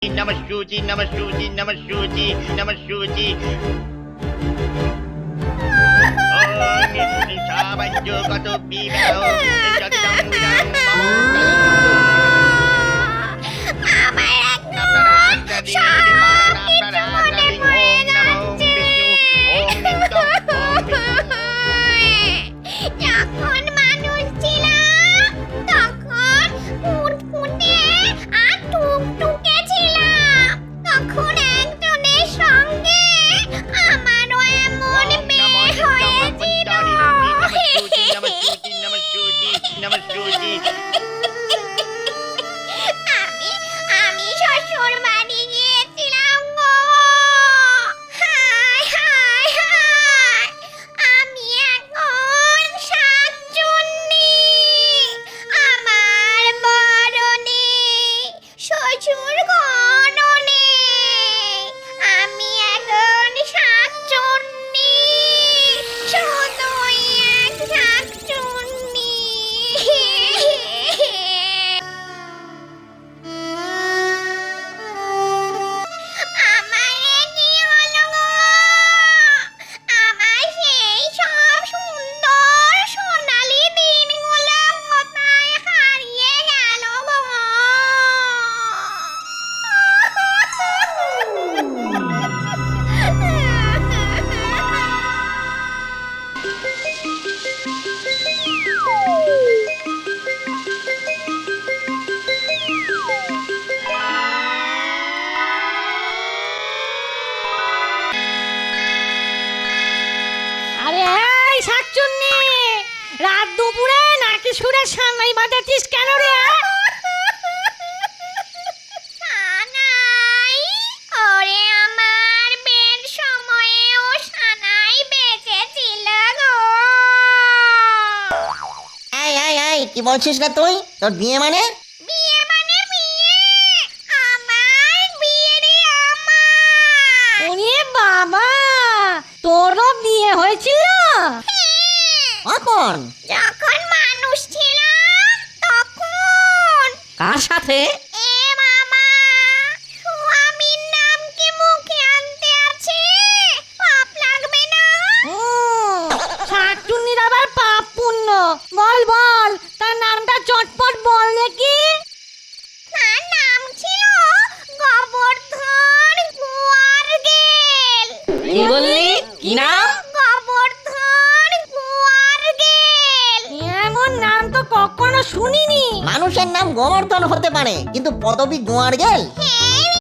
নমস্যুচি নমস্যুচি নমস্যুচি নমস্যুচি ওম নিশাবাঞ্জ কত বিবাহ যতদম বিদং যখন মানুষ ছিলাম তখন ফুটফুটে আর টুকটুকে ছিলাম, তখন একজনের সঙ্গে আমারও এমন বিয়ে হয়েছিল। আমি শ্বশুর বাড়ি গিয়েছিলাম গো। হায় হায় হায়, আমি এখন শাকচুন্নি। আমার বড় নেই, শ্বশুর ঘরও নেই, আমি এখন শাকচুন্নি, শুধুই এক শাকচুন্নি। আমার কি হলো গো? আমার সেই সব সুন্দর সোনালী দিনগুলো কোথায় হারিয়ে গেল গো? আরে এই শাকচুন্নি, রাত দুপুরে নাকি সুরে সানাই বাজাচ্ছিস কেন রে? সানাই? ওরে আমার বিয়ের সময়েও সানাই বেঁচেছিল গো। এই কি বলছিস না তুই? তোর বিয়ে মানে? বিয়ে মানে বিয়ে, আমার বিয়ে রে আমার। ওরে বাবা, তোরও বিয়ে হয়েছিল? কখন? যখন মানুষ ছিলাম তখন। কার সাথে? এ মামা, স্বামীর নাম কি মুখে আনতে আছে? পাপ লাগবে না? শাকচুন্নির আবার পাপ পুণ্য? বল বল, তার নামটা চটপট বল দেখি। তার নাম ছিল গোবর্ধন গোয়ারগেল। কি বললি? কি নাম? গোবর্ধন গোয়ারগেল। এমন নাম তো কখনো শুনিনি। মানুষের নাম গোবর্ধন হতে পারে, কিন্তু পদবী গোয়ার গেল। হ্যাঁ